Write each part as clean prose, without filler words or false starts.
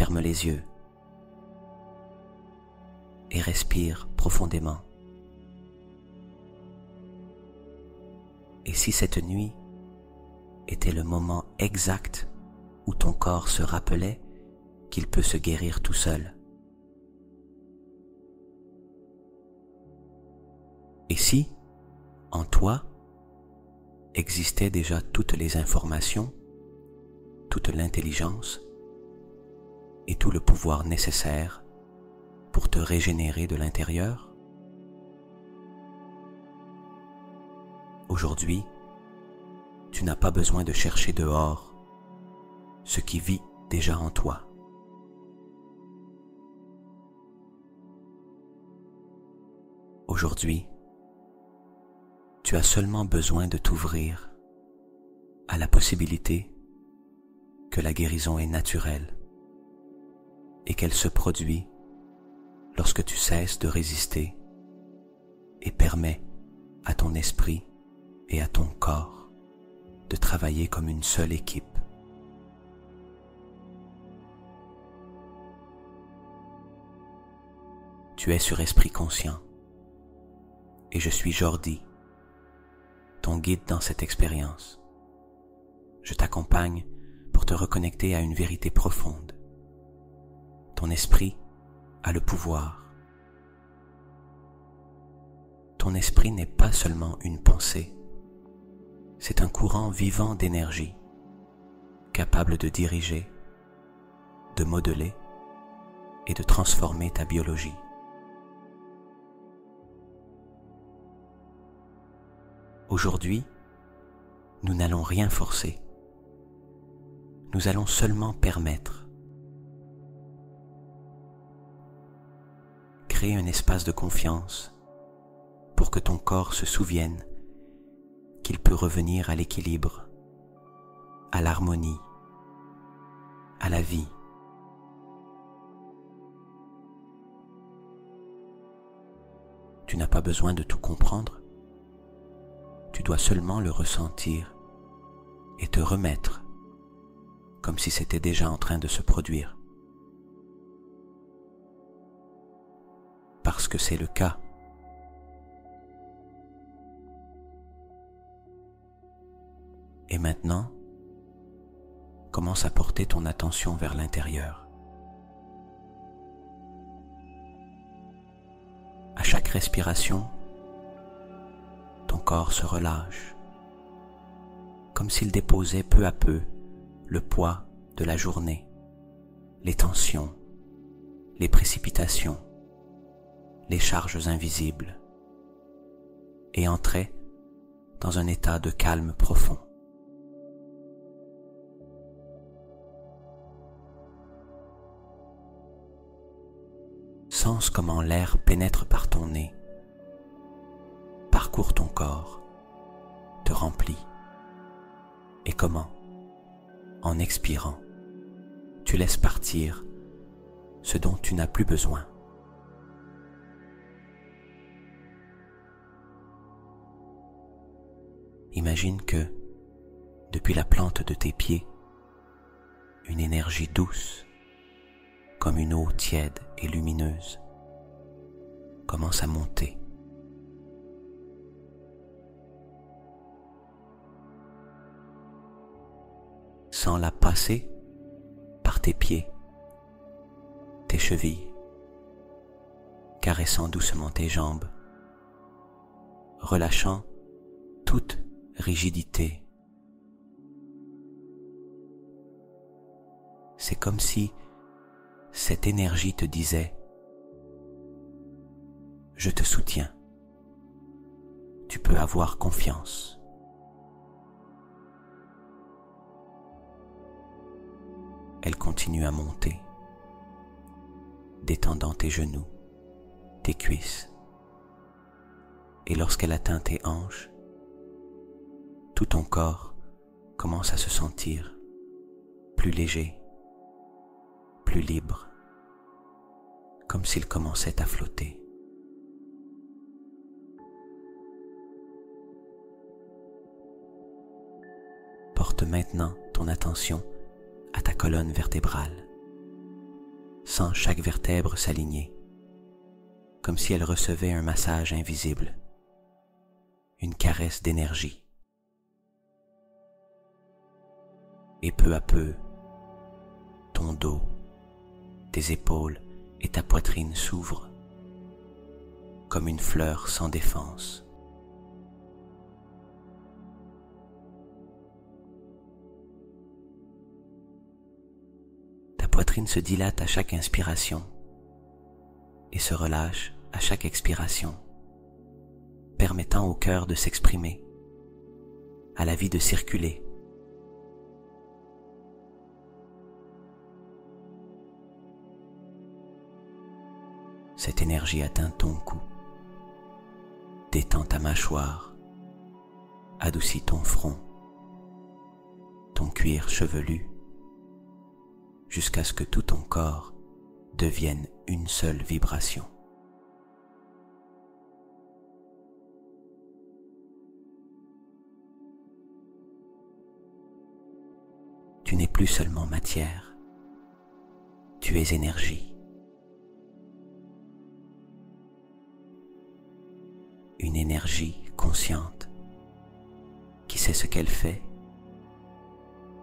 ferme les yeux et respire profondément. Et si cette nuit était le moment exact où ton corps se rappelait qu'il peut se guérir tout seul? Et si, en toi, existaient déjà toutes les informations, toute l'intelligence et tout le pouvoir nécessaire pour te régénérer de l'intérieur? Aujourd'hui, tu n'as pas besoin de chercher dehors ce qui vit déjà en toi. Aujourd'hui, tu as seulement besoin de t'ouvrir à la possibilité que la guérison est naturelle et qu'elle se produit lorsque tu cesses de résister et permets à ton esprit et à ton corps de travailler comme une seule équipe. Tu es sur Esprit Conscient et je suis Jordi, ton guide dans cette expérience. Je t'accompagne pour te reconnecter à une vérité profonde. Ton esprit a le pouvoir. Ton esprit n'est pas seulement une pensée, c'est un courant vivant d'énergie, capable de diriger, de modeler et de transformer ta biologie. Aujourd'hui, nous n'allons rien forcer. Nous allons seulement permettre. Créer un espace de confiance pour que ton corps se souvienne qu'il peut revenir à l'équilibre, à l'harmonie, à la vie. Tu n'as pas besoin de tout comprendre. Tu dois seulement le ressentir et te remettre comme si c'était déjà en train de se produire. Parce que c'est le cas. Et maintenant, commence à porter ton attention vers l'intérieur. À chaque respiration, ton corps se relâche, comme s'il déposait peu à peu le poids de la journée, les tensions, les précipitations, les charges invisibles, et entrait dans un état de calme profond. Sens comment l'air pénètre par ton nez, parcourt ton corps, te remplit, et comment, en expirant, tu laisses partir ce dont tu n'as plus besoin. Imagine que, depuis la plante de tes pieds, une énergie douce, comme une eau tiède et lumineuse, commence à monter. Sens-la passer par tes pieds, tes chevilles, caressant doucement tes jambes, relâchant toute rigidité. C'est comme si cette énergie te disait « Je te soutiens, tu peux avoir confiance ». Elle continue à monter, détendant tes genoux, tes cuisses. Et lorsqu'elle atteint tes hanches, tout ton corps commence à se sentir plus léger, plus libre, comme s'il commençait à flotter. Porte maintenant ton attention à ta colonne vertébrale, sens chaque vertèbre s'aligner, comme si elle recevait un massage invisible, une caresse d'énergie. Et peu à peu, ton dos, tes épaules et ta poitrine s'ouvrent comme une fleur sans défense. Ta poitrine se dilate à chaque inspiration et se relâche à chaque expiration, permettant au cœur de s'exprimer, à la vie de circuler. Cette énergie atteint ton cou, détend ta mâchoire, adoucit ton front, ton cuir chevelu, jusqu'à ce que tout ton corps devienne une seule vibration. Tu n'es plus seulement matière, tu es énergie. Une énergie consciente qui sait ce qu'elle fait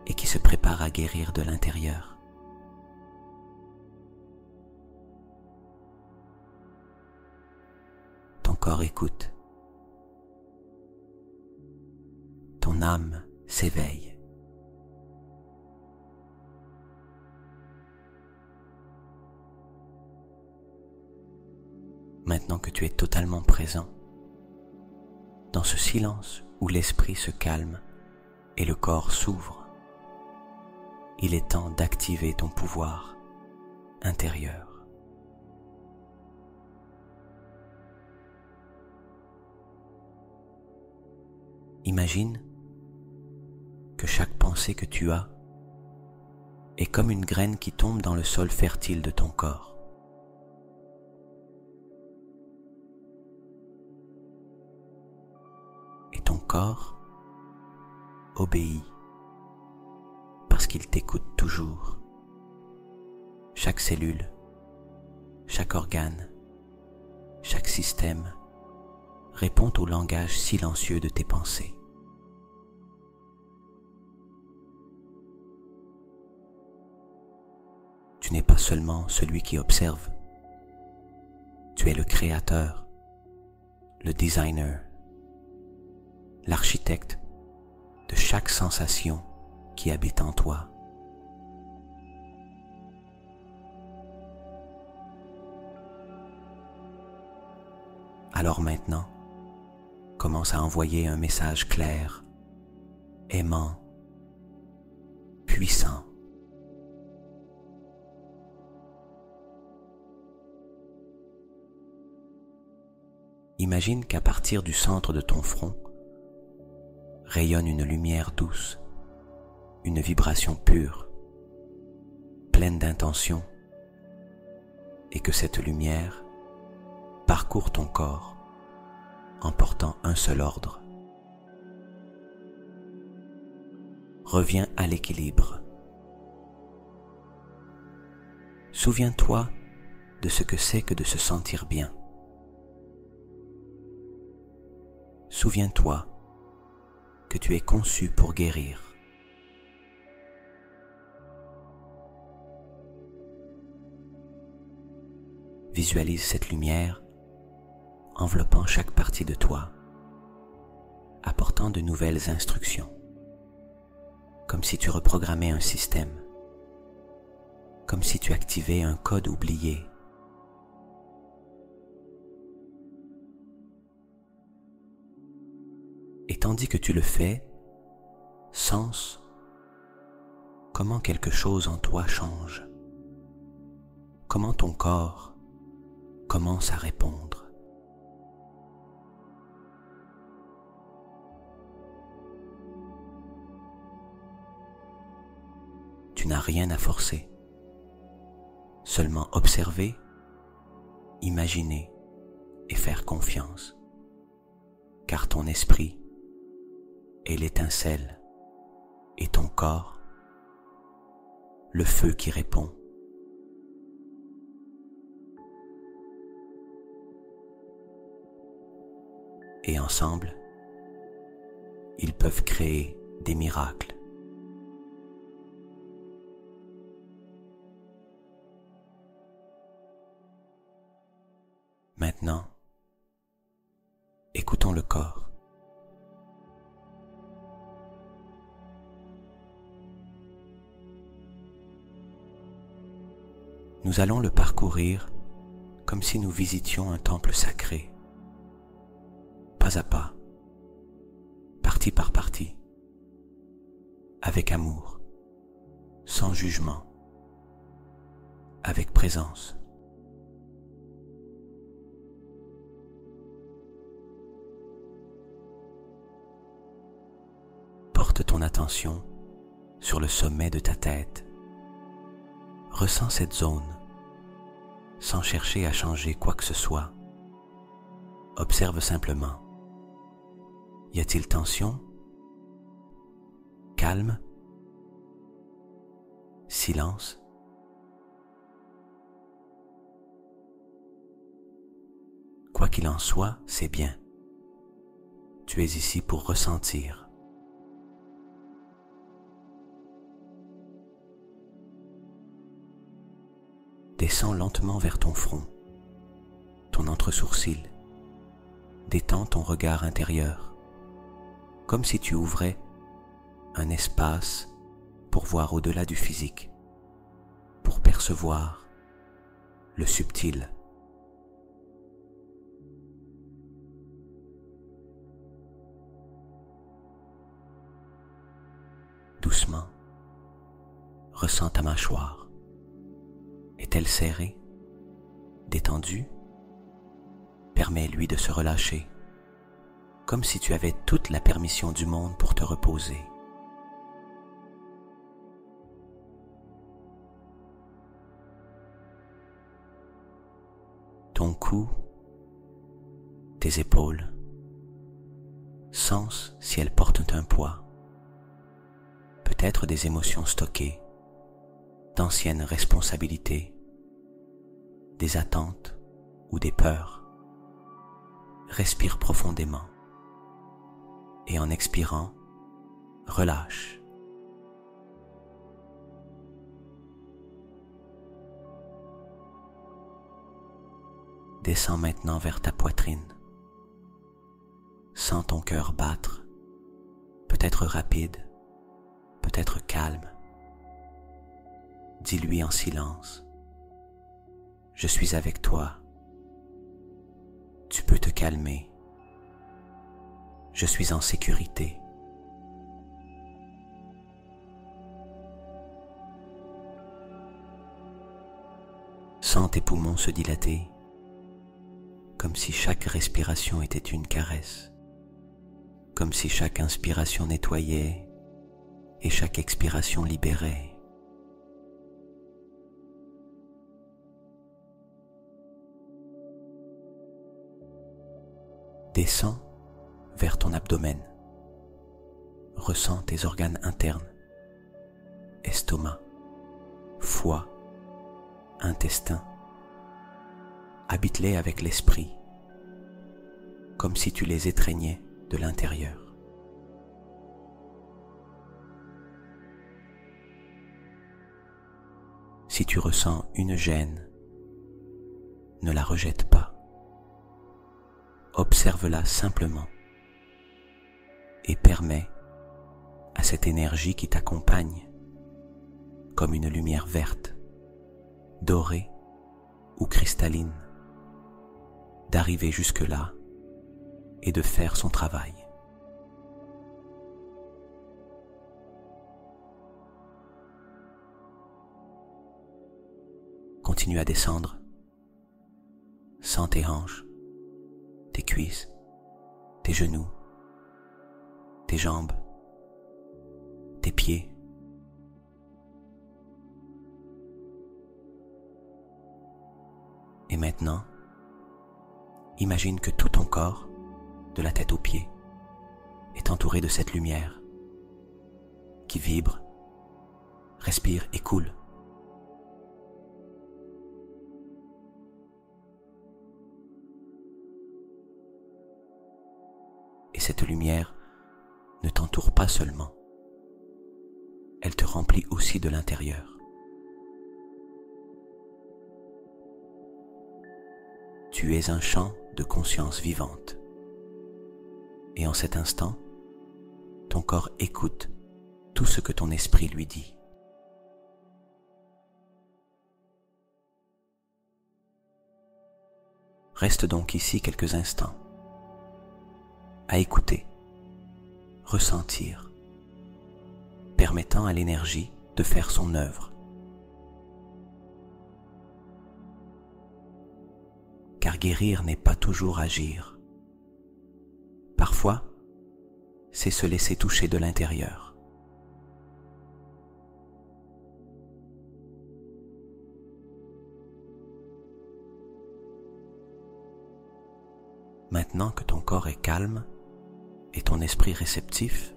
et qui se prépare à guérir de l'intérieur. Ton corps écoute, ton âme s'éveille. Maintenant que tu es totalement présent, dans ce silence où l'esprit se calme et le corps s'ouvre, il est temps d'activer ton pouvoir intérieur. Imagine que chaque pensée que tu as est comme une graine qui tombe dans le sol fertile de ton corps. Et ton corps obéit parce qu'il t'écoute toujours. Chaque cellule, chaque organe, chaque système répond au langage silencieux de tes pensées. Tu n'es pas seulement celui qui observe, tu es le créateur, le designer, l'architecte de chaque sensation qui habite en toi. Alors maintenant, commence à envoyer un message clair, aimant, puissant. Imagine qu'à partir du centre de ton front, rayonne une lumière douce, une vibration pure, pleine d'intention, et que cette lumière parcourt ton corps en portant un seul ordre. Reviens à l'équilibre. Souviens-toi de ce que c'est que de se sentir bien. Souviens-toi que tu es conçu pour guérir. Visualise cette lumière enveloppant chaque partie de toi, apportant de nouvelles instructions, comme si tu reprogrammais un système, comme si tu activais un code oublié. Et tandis que tu le fais, sens comment quelque chose en toi change, comment ton corps commence à répondre. Tu n'as rien à forcer, seulement observer, imaginer et faire confiance, car ton esprit est l'étincelle et ton corps, le feu qui répond. et ensemble, ils peuvent créer des miracles. Maintenant, écoutons le corps. Nous allons le parcourir comme si nous visitions un temple sacré, pas à pas, partie par partie, avec amour, sans jugement, avec présence. Porte ton attention sur le sommet de ta tête. Ressens cette zone, sans chercher à changer quoi que ce soit. Observe simplement. Y a-t-il tension? Calme? Silence? Quoi qu'il en soit, c'est bien. Tu es ici pour ressentir. Descends lentement vers ton front, ton entre-sourcil. Détends ton regard intérieur, comme si tu ouvrais un espace pour voir au-delà du physique, pour percevoir le subtil. Doucement, ressens ta mâchoire. Est-elle serrée, détendue? Permets-lui de se relâcher, comme si tu avais toute la permission du monde pour te reposer. Ton cou, tes épaules, sens si elles portent un poids, peut-être des émotions stockées, d'anciennes responsabilités, des attentes ou des peurs. Respire profondément et en expirant, relâche. Descends maintenant vers ta poitrine. Sens ton cœur battre, peut-être rapide, peut-être calme. Dis-lui en silence: je suis avec toi. Tu peux te calmer. Je suis en sécurité. Sens tes poumons se dilater, comme si chaque respiration était une caresse, comme si chaque inspiration nettoyait et chaque expiration libérait. Descends vers ton abdomen. Ressens tes organes internes, estomac, foie, intestin. Habite-les avec l'esprit, comme si tu les étreignais de l'intérieur. Si tu ressens une gêne, ne la rejette pas. Observe-la simplement et permets à cette énergie qui t'accompagne, comme une lumière verte, dorée ou cristalline, d'arriver jusque-là et de faire son travail. Continue à descendre. Sens tes hanches, tes cuisses, tes genoux, tes jambes, tes pieds. Et maintenant, imagine que tout ton corps, de la tête aux pieds, est entouré de cette lumière qui vibre, respire et coule. cette lumière ne t'entoure pas seulement, elle te remplit aussi de l'intérieur. Tu es un champ de conscience vivante. Et en cet instant, ton corps écoute tout ce que ton esprit lui dit. Reste donc ici quelques instants, à écouter, ressentir, permettant à l'énergie de faire son œuvre. Car guérir n'est pas toujours agir. Parfois, c'est se laisser toucher de l'intérieur. Maintenant que ton corps est calme et ton esprit réceptif,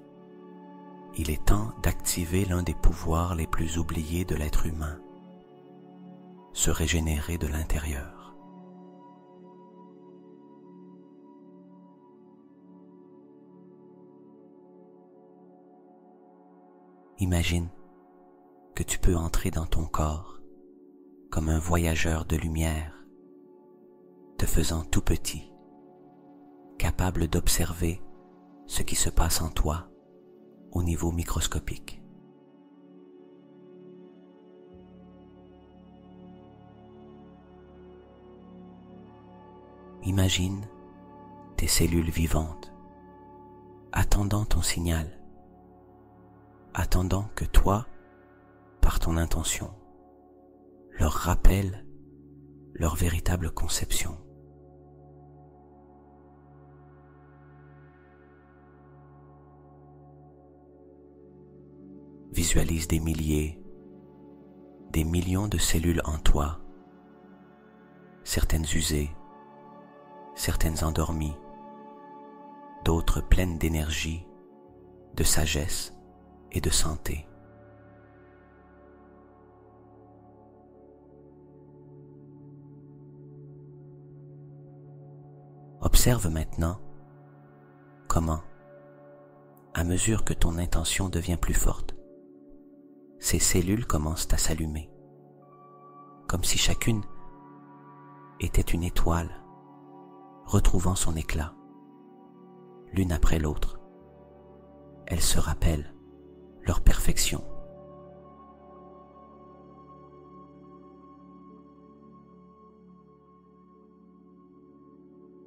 il est temps d'activer l'un des pouvoirs les plus oubliés de l'être humain, se régénérer de l'intérieur. Imagine que tu peux entrer dans ton corps comme un voyageur de lumière, te faisant tout petit, capable d'observer ce qui se passe en toi au niveau microscopique. Imagine tes cellules vivantes, attendant ton signal, attendant que toi, par ton intention, leur rappelles leur véritable conception. Visualise des milliers, des millions de cellules en toi, certaines usées, certaines endormies, d'autres pleines d'énergie, de sagesse et de santé. Observe maintenant comment, à mesure que ton intention devient plus forte, ces cellules commencent à s'allumer, comme si chacune était une étoile retrouvant son éclat. L'une après l'autre, elles se rappellent leur perfection.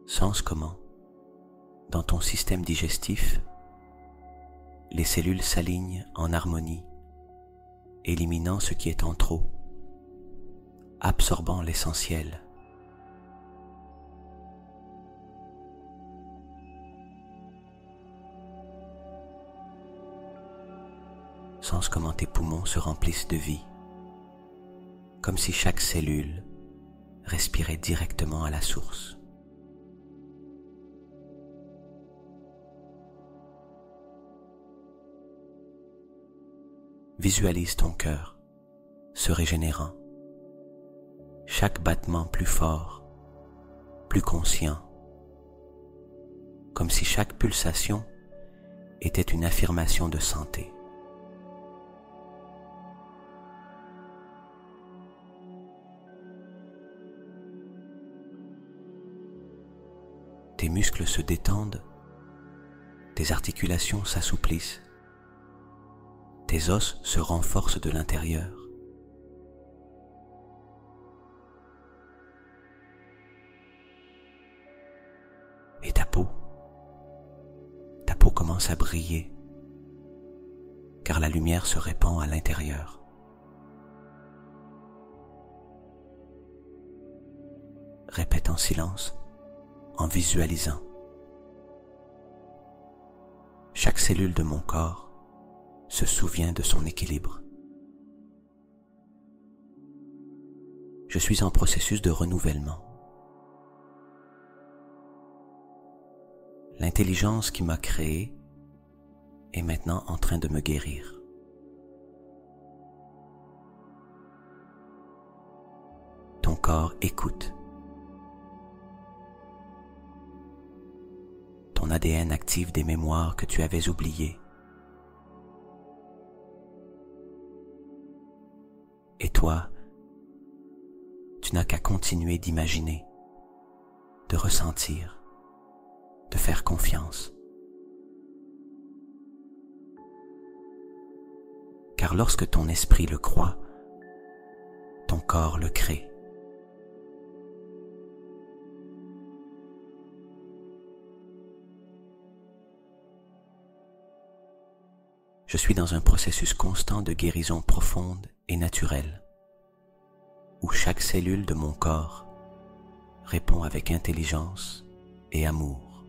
Sens comment, dans ton système digestif, les cellules s'alignent en harmonie, éliminant ce qui est en trop, absorbant l'essentiel. Sens comment tes poumons se remplissent de vie, comme si chaque cellule respirait directement à la source. Visualise ton cœur se régénérant, chaque battement plus fort, plus conscient, comme si chaque pulsation était une affirmation de santé. Tes muscles se détendent, tes articulations s'assouplissent, tes os se renforcent de l'intérieur. Et ta peau commence à briller, car la lumière se répand à l'intérieur. Répète en silence, en visualisant. Chaque cellule de mon corps se souvient de son équilibre. Je suis en processus de renouvellement. L'intelligence qui m'a créé est maintenant en train de me guérir. Ton corps écoute. ton ADN active des mémoires que tu avais oubliées. Et toi, tu n'as qu'à continuer d'imaginer, de ressentir, de faire confiance. Car lorsque ton esprit le croit, ton corps le crée. Je suis dans un processus constant de guérison profonde et naturelle, où chaque cellule de mon corps répond avec intelligence et amour.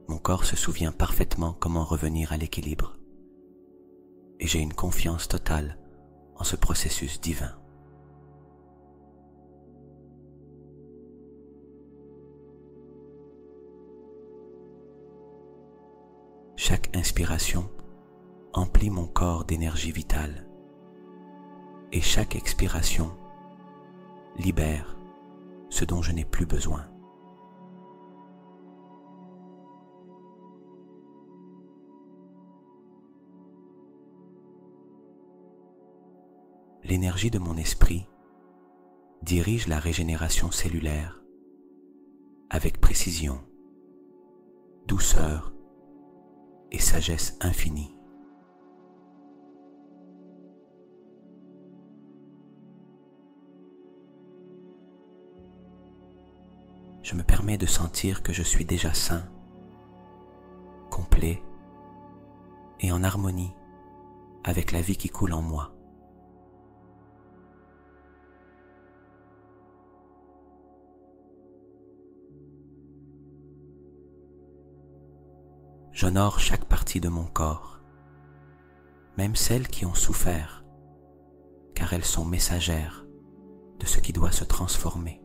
Mon corps se souvient parfaitement comment revenir à l'équilibre, et j'ai une confiance totale en ce processus divin. Chaque inspiration emplit mon corps d'énergie vitale et chaque expiration libère ce dont je n'ai plus besoin. L'énergie de mon esprit dirige la régénération cellulaire avec précision, douceur et sagesse infinie. Je me permets de sentir que je suis déjà sain, complet et en harmonie avec la vie qui coule en moi. J'honore chaque partie de mon corps, même celles qui ont souffert, car elles sont messagères de ce qui doit se transformer.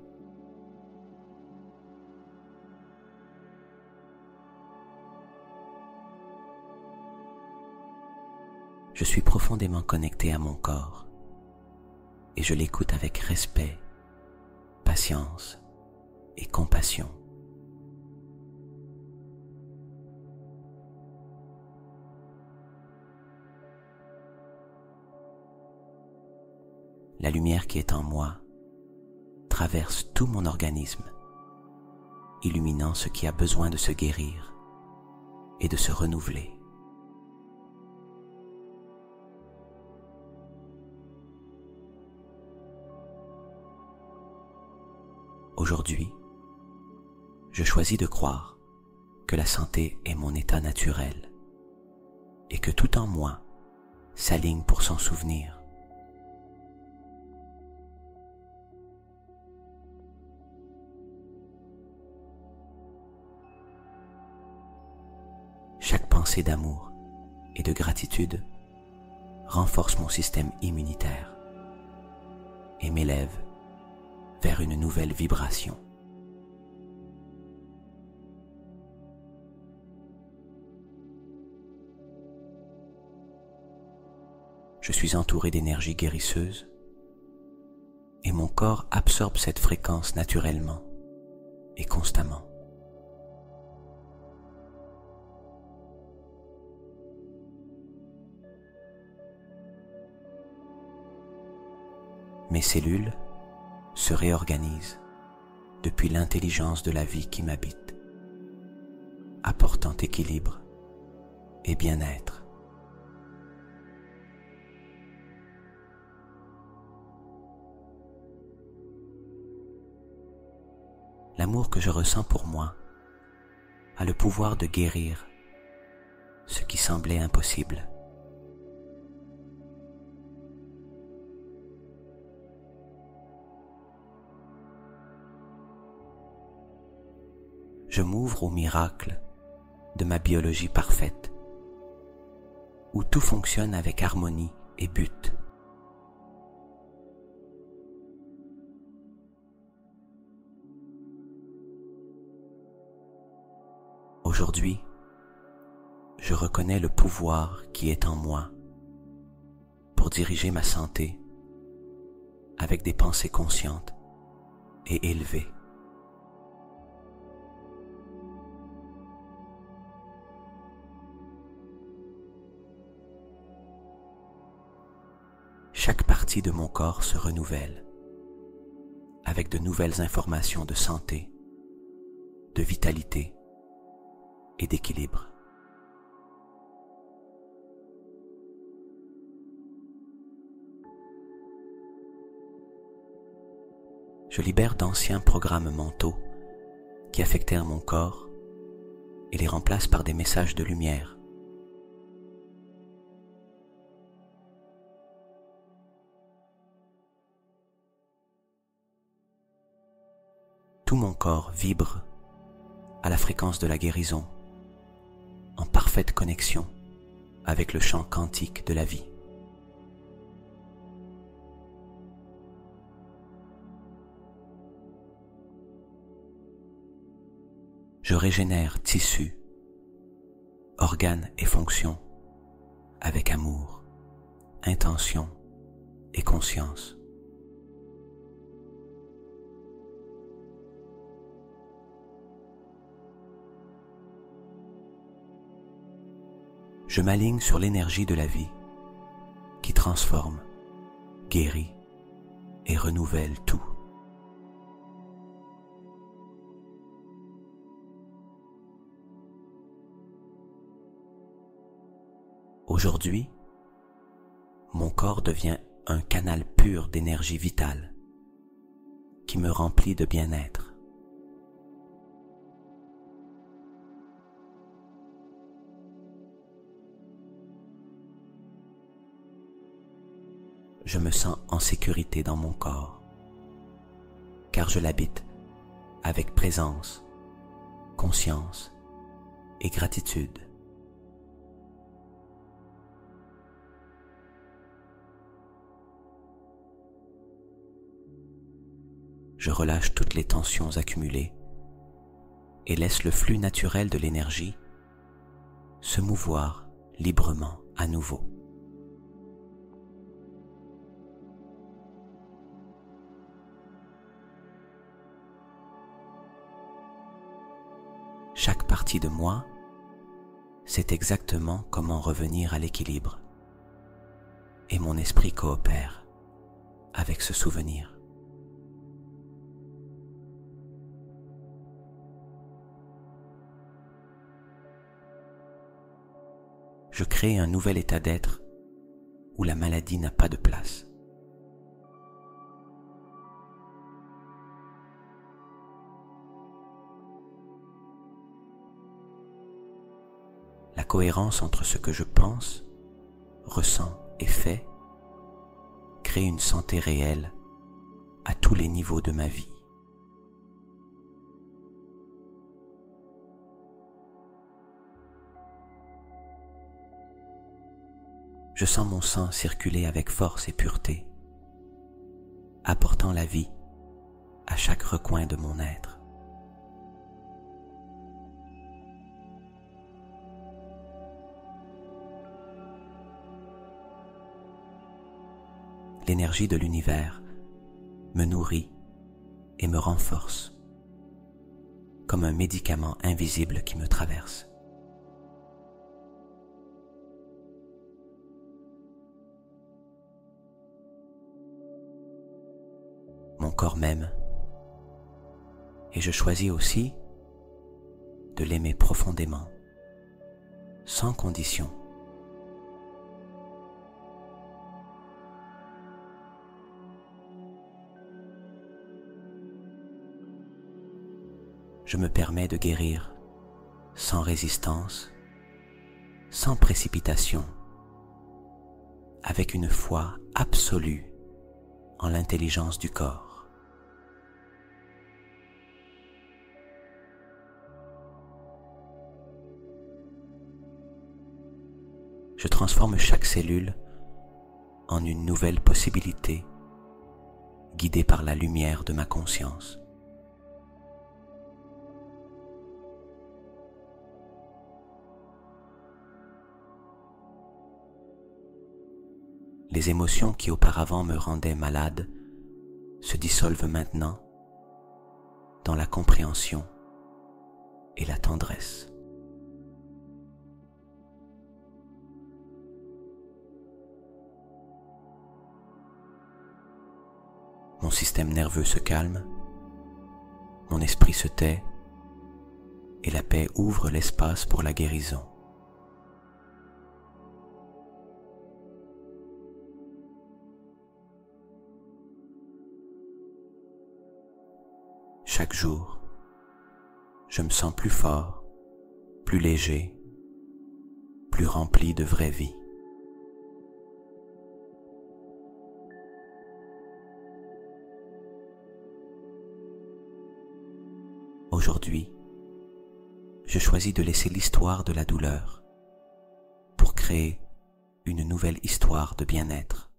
Je suis profondément connecté à mon corps et je l'écoute avec respect, patience et compassion. La lumière qui est en moi traverse tout mon organisme, illuminant ce qui a besoin de se guérir et de se renouveler. Aujourd'hui, je choisis de croire que la santé est mon état naturel et que tout en moi s'aligne pour s'en souvenir. Chaque pensée d'amour et de gratitude renforce mon système immunitaire et m'élève vers une nouvelle vibration. Je suis entouré d'énergie guérisseuse et mon corps absorbe cette fréquence naturellement et constamment. Mes cellules se réorganisent depuis l'intelligence de la vie qui m'habite, apportant équilibre et bien-être. L'amour que je ressens pour moi a le pouvoir de guérir ce qui semblait impossible. Je m'ouvre au miracle de ma biologie parfaite, où tout fonctionne avec harmonie et but. Aujourd'hui, je reconnais le pouvoir qui est en moi pour diriger ma santé avec des pensées conscientes et élevées. Chaque partie de mon corps se renouvelle avec de nouvelles informations de santé, de vitalité et d'équilibre. Je libère d'anciens programmes mentaux qui affectèrent mon corps et les remplace par des messages de lumière. Tout mon corps vibre à la fréquence de la guérison, en parfaite connexion avec le champ quantique de la vie. Je régénère tissus, organes et fonctions avec amour, intention et conscience. Je m'aligne sur l'énergie de la vie qui transforme, guérit et renouvelle tout. Aujourd'hui, mon corps devient un canal pur d'énergie vitale qui me remplit de bien-être. Je me sens en sécurité dans mon corps, car je l'habite avec présence, conscience et gratitude. Je relâche toutes les tensions accumulées et laisse le flux naturel de l'énergie se mouvoir librement à nouveau. Chaque partie de moi sait exactement comment revenir à l'équilibre et mon esprit coopère avec ce souvenir. Je crée un nouvel état d'être où la maladie n'a pas de place. La cohérence entre ce que je pense, ressens et fais crée une santé réelle à tous les niveaux de ma vie. Je sens mon sang circuler avec force et pureté, apportant la vie à chaque recoin de mon être. L'énergie de l'univers me nourrit et me renforce, comme un médicament invisible qui me traverse. Mon corps m'aime, et je choisis aussi de l'aimer profondément, sans condition. Je me permets de guérir sans résistance, sans précipitation, avec une foi absolue en l'intelligence du corps. Je transforme chaque cellule en une nouvelle possibilité, guidée par la lumière de ma conscience. Les émotions qui auparavant me rendaient malade se dissolvent maintenant dans la compréhension et la tendresse. Mon système nerveux se calme, mon esprit se tait et la paix ouvre l'espace pour la guérison. Chaque jour, je me sens plus fort, plus léger, plus rempli de vraie vie. Aujourd'hui, je choisis de laisser l'histoire de la douleur pour créer une nouvelle histoire de bien-être.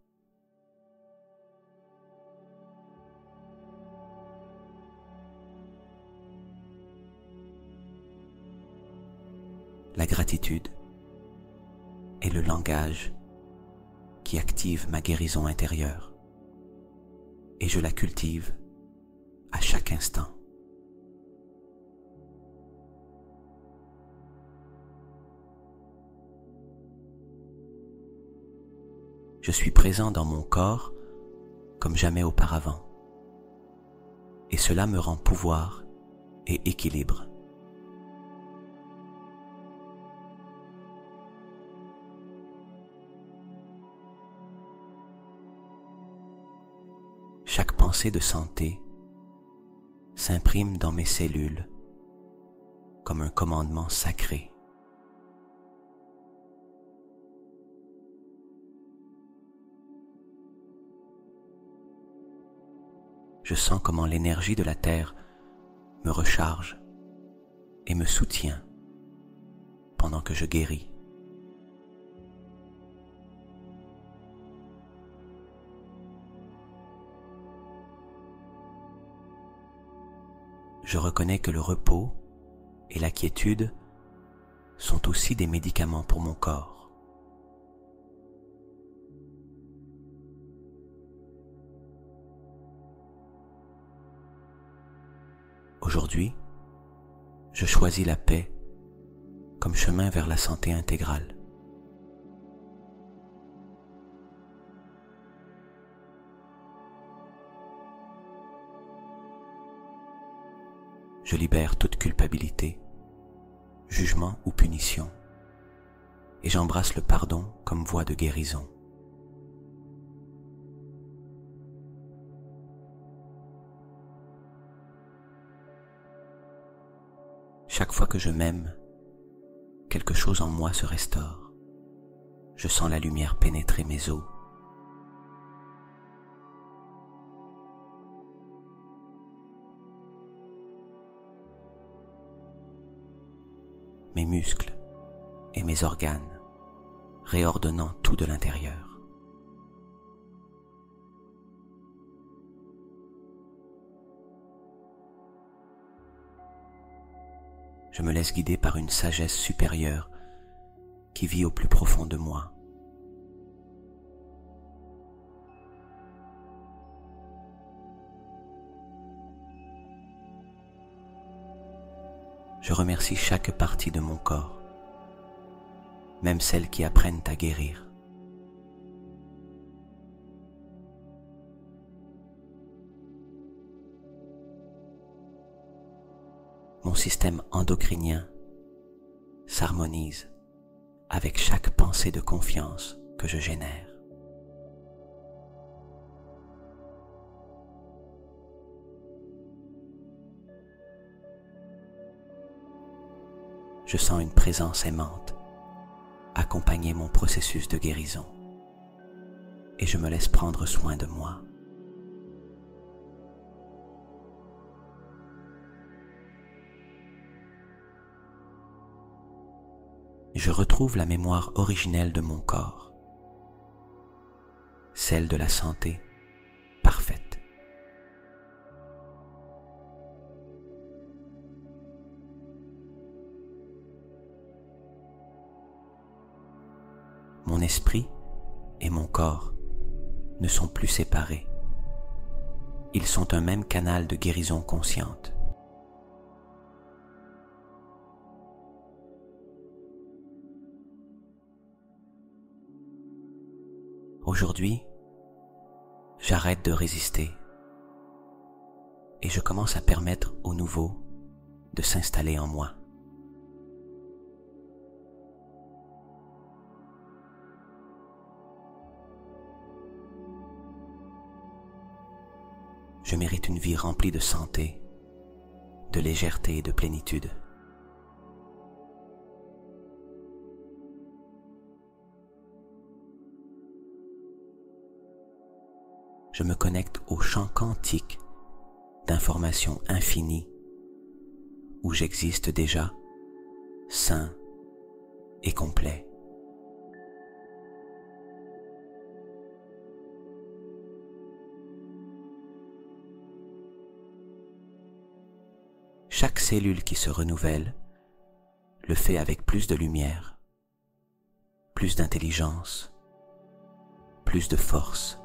La gratitude est le langage qui active ma guérison intérieure et je la cultive à chaque instant. Je suis présent dans mon corps comme jamais auparavant et cela me rend pouvoir et équilibre. Chaque pensée de santé s'imprime dans mes cellules comme un commandement sacré. Je sens comment l'énergie de la terre me recharge et me soutient pendant que je guéris. Je reconnais que le repos et la quiétude sont aussi des médicaments pour mon corps. Aujourd'hui, je choisis la paix comme chemin vers la santé intégrale. Je libère toute culpabilité, jugement ou punition, et j'embrasse le pardon comme voie de guérison. Chaque fois que je m'aime, quelque chose en moi se restaure. Je sens la lumière pénétrer mes os. Mes muscles et mes organes, réordonnant tout de l'intérieur. Je me laisse guider par une sagesse supérieure qui vit au plus profond de moi. Je remercie chaque partie de mon corps, même celles qui apprennent à guérir. Mon système endocrinien s'harmonise avec chaque pensée de confiance que je génère. Je sens une présence aimante accompagner mon processus de guérison et je me laisse prendre soin de moi. Je retrouve la mémoire originelle de mon corps, celle de la santé parfaite. Mon esprit et mon corps ne sont plus séparés. Ils sont un même canal de guérison consciente. Aujourd'hui, j'arrête de résister et je commence à permettre au nouveau de s'installer en moi. Je mérite une vie remplie de santé, de légèreté et de plénitude. Je me connecte au champ quantique d'informations infinies où j'existe déjà, sain et complet. Chaque cellule qui se renouvelle le fait avec plus de lumière, plus d'intelligence, plus de force.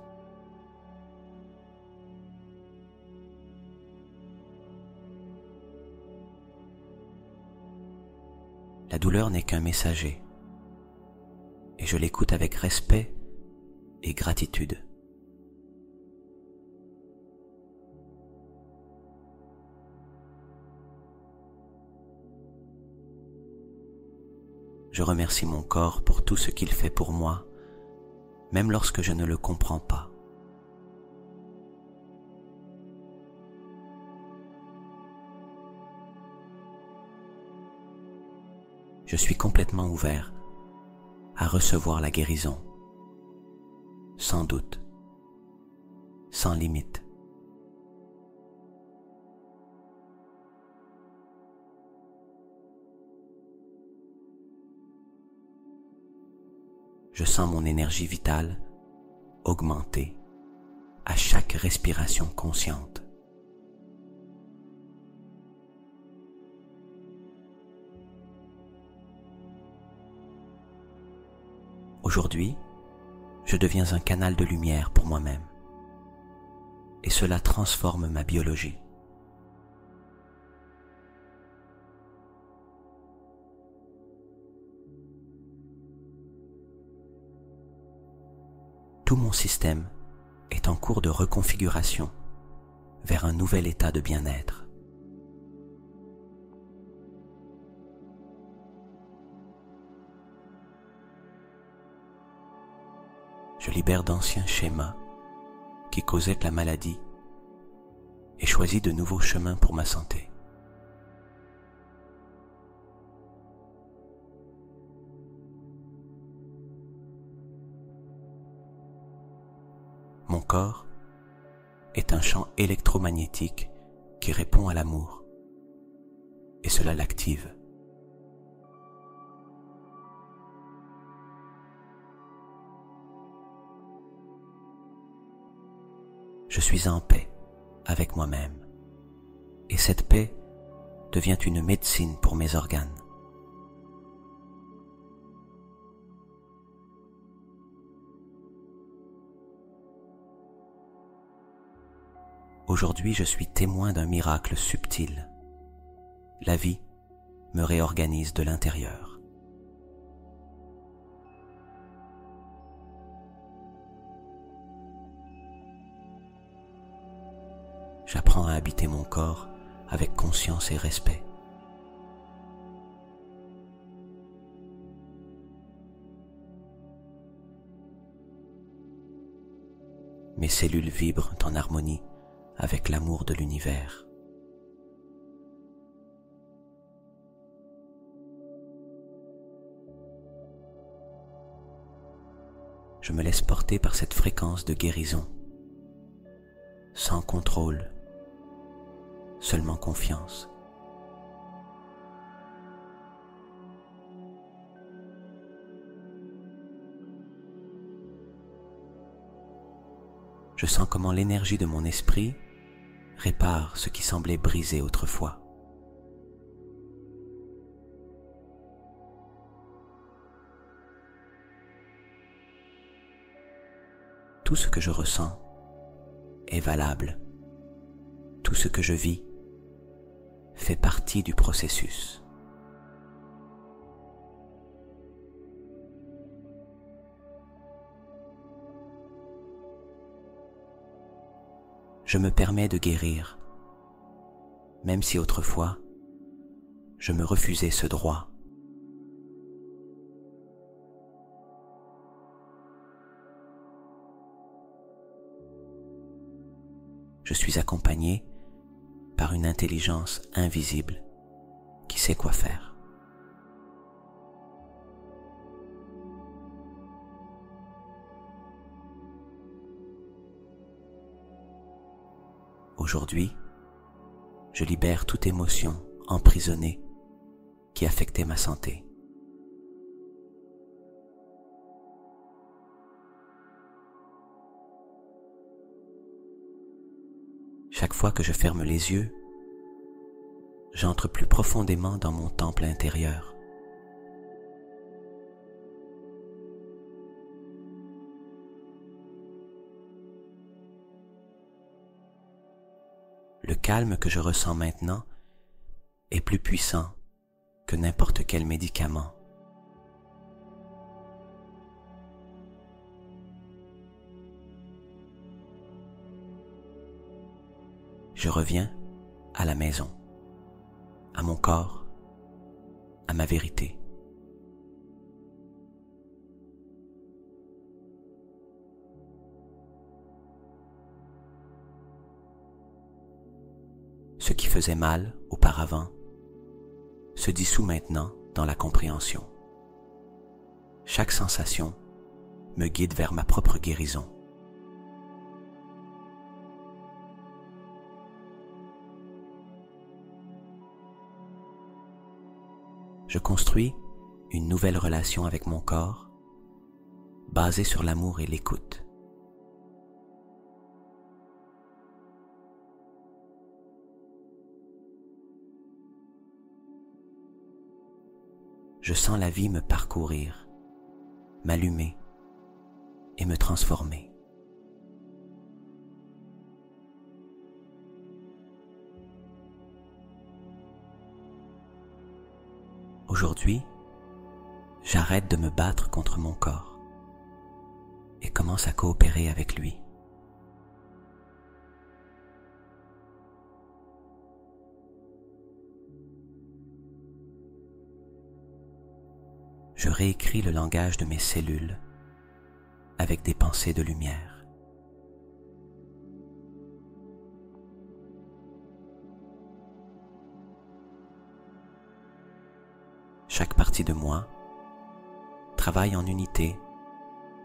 La douleur n'est qu'un messager, et je l'écoute avec respect et gratitude. Je remercie mon corps pour tout ce qu'il fait pour moi, même lorsque je ne le comprends pas. Je suis complètement ouvert à recevoir la guérison, sans doute, sans limite. Je sens mon énergie vitale augmenter à chaque respiration consciente. Aujourd'hui, je deviens un canal de lumière pour moi-même, et cela transforme ma biologie. Tout mon système est en cours de reconfiguration vers un nouvel état de bien-être. Je libère d'anciens schémas qui causaient la maladie et choisis de nouveaux chemins pour ma santé. Mon corps est un champ électromagnétique qui répond à l'amour, et cela l'active. Je suis en paix avec moi-même, et cette paix devient une médecine pour mes organes. Aujourd'hui, je suis témoin d'un miracle subtil. La vie me réorganise de l'intérieur. J'apprends à habiter mon corps avec conscience et respect. Mes cellules vibrent en harmonie avec l'amour de l'univers. Je me laisse porter par cette fréquence de guérison, sans contrôle, seulement confiance. Je sens comment l'énergie de mon esprit répare ce qui semblait brisé autrefois. Tout ce que je ressens est valable tout ce que je vis fait partie du processus. Je me permets de guérir, même si autrefois, je me refusais ce droit. Je suis accompagné par une intelligence invisible qui sait quoi faire. Aujourd'hui, je libère toute émotion emprisonnée qui affectait ma santé. Chaque fois que je ferme les yeux, j'entre plus profondément dans mon temple intérieur. Le calme que je ressens maintenant est plus puissant que n'importe quel médicament. Je reviens à la maison, à mon corps, à ma vérité. Ce qui faisait mal auparavant se dissout maintenant dans la compréhension. Chaque sensation me guide vers ma propre guérison. Je construis une nouvelle relation avec mon corps, basée sur l'amour et l'écoute. Je sens la vie me parcourir, m'allumer et me transformer. Aujourd'hui, j'arrête de me battre contre mon corps et commence à coopérer avec lui. Je réécris le langage de mes cellules avec des pensées de lumière. Chaque partie de moi travaille en unité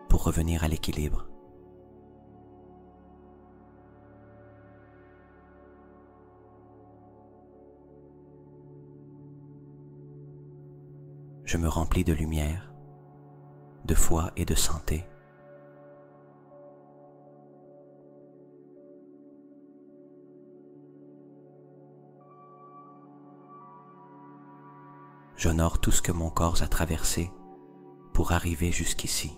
pour revenir à l'équilibre. Je me remplis de lumière, de foi et de santé. J'honore tout ce que mon corps a traversé pour arriver jusqu'ici.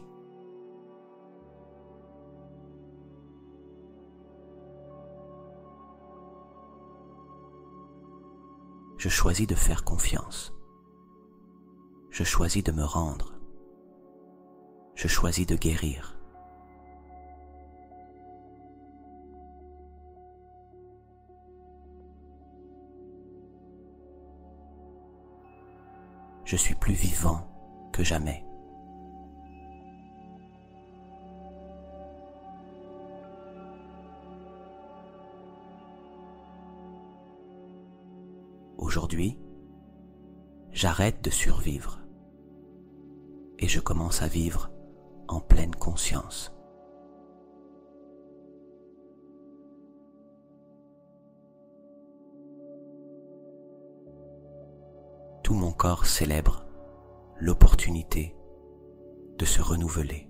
Je choisis de faire confiance. Je choisis de me rendre. Je choisis de guérir. Je suis plus vivant que jamais. Aujourd'hui, j'arrête de survivre et je commence à vivre en pleine conscience. Tout mon corps célèbre l'opportunité de se renouveler.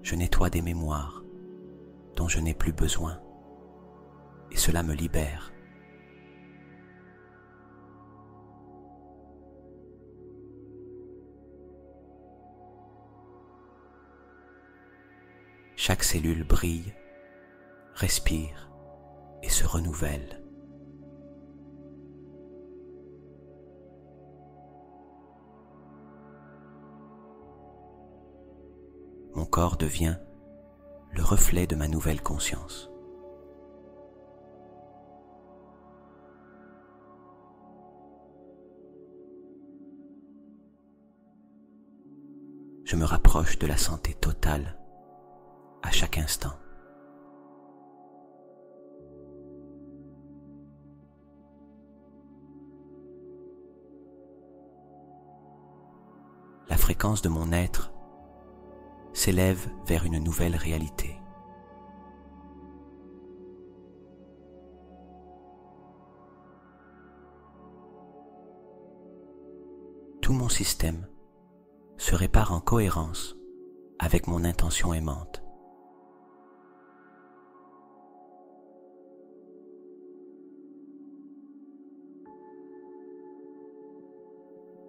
Je nettoie des mémoires dont je n'ai plus besoin et cela me libère. chaque cellule brille, respire et se renouvelle. Mon corps devient le reflet de ma nouvelle conscience. Je me rapproche de la santé totale à chaque instant. La fréquence de mon être s'élève vers une nouvelle réalité. Tout mon système se répare en cohérence avec mon intention aimante.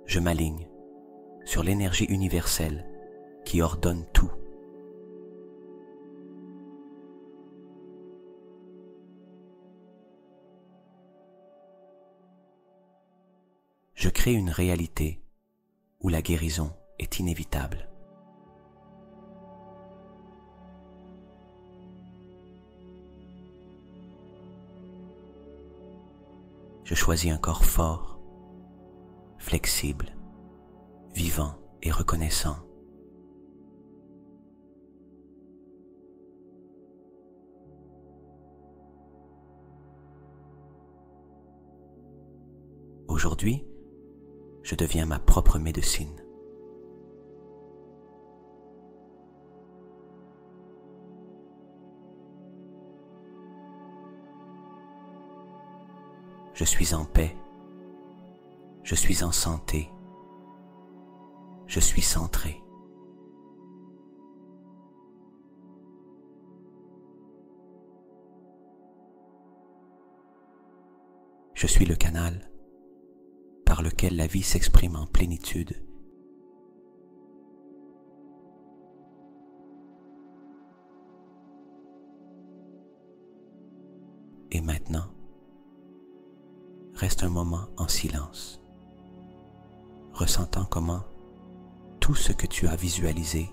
Je m'aligne sur l'énergie universelle qui ordonne tout. Je crée une réalité où la guérison est inévitable. Je choisis un corps fort, flexible, vivant et reconnaissant. Aujourd'hui, je deviens ma propre médecine. Je suis en paix, je suis en santé, je suis centré. Je suis le canal par lequel la vie s'exprime en plénitude. Et maintenant, reste un moment en silence, ressentant comment tout ce que tu as visualisé,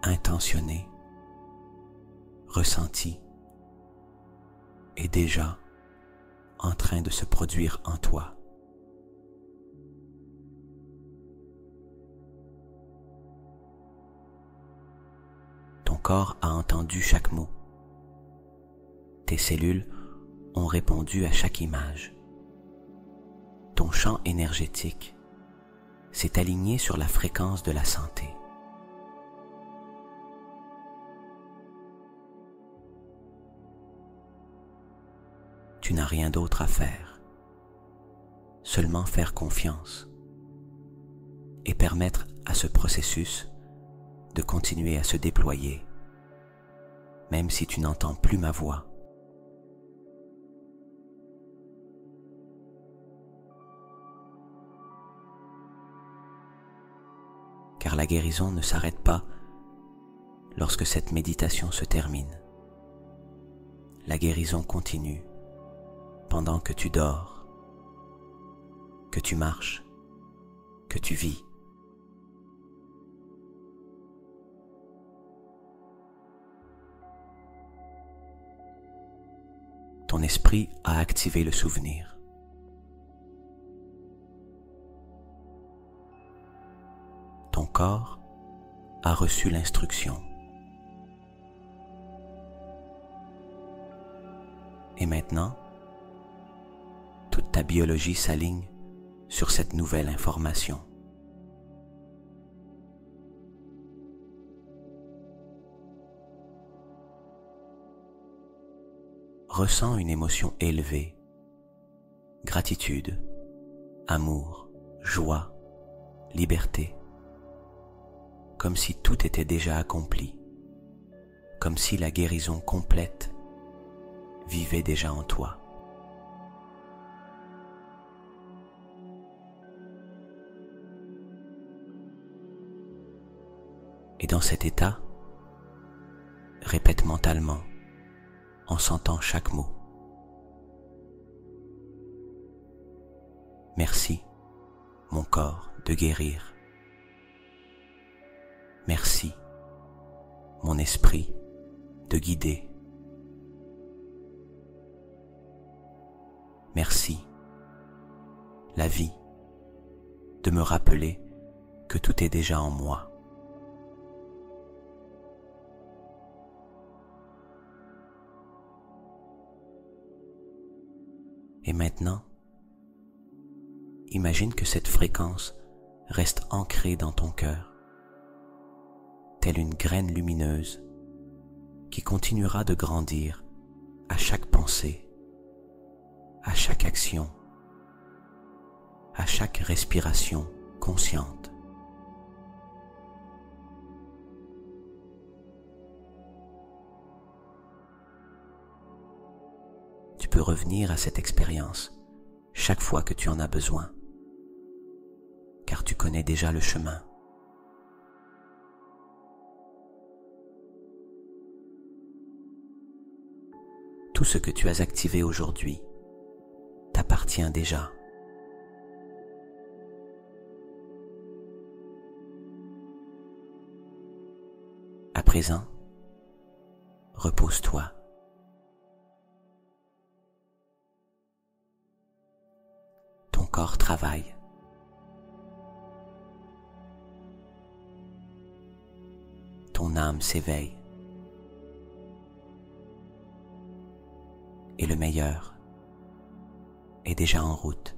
intentionné, ressenti est déjà en train de se produire en toi. Ton corps a entendu chaque mot. Tes cellules ont répondu à chaque image. Ton champ énergétique s'est aligné sur la fréquence de la santé. Tu n'as rien d'autre à faire, seulement faire confiance et permettre à ce processus de continuer à se déployer, même si tu n'entends plus ma voix. Car la guérison ne s'arrête pas lorsque cette méditation se termine. La guérison continue pendant que tu dors, que tu marches, que tu vis. Ton esprit a activé le souvenir. Ton corps a reçu l'instruction. Et maintenant, toute ta biologie s'aligne sur cette nouvelle information. Ressens une émotion élevée, gratitude, amour, joie, liberté, comme si tout était déjà accompli, comme si la guérison complète vivait déjà en toi. Et dans cet état, Répète mentalement, en sentant chaque mot. Merci, mon corps, de guérir. Merci, mon esprit, de guider. Merci, la vie, de me rappeler que tout est déjà en moi. Et maintenant, imagine que cette fréquence reste ancrée dans ton cœur, telle une graine lumineuse qui continuera de grandir à chaque pensée, à chaque action, à chaque respiration consciente. Tu peux revenir à cette expérience chaque fois que tu en as besoin, car tu connais déjà le chemin. Tout ce que tu as activé aujourd'hui t'appartient déjà. À présent, repose-toi. Ton corps travaille. Ton âme s'éveille. Et le meilleur est déjà en route.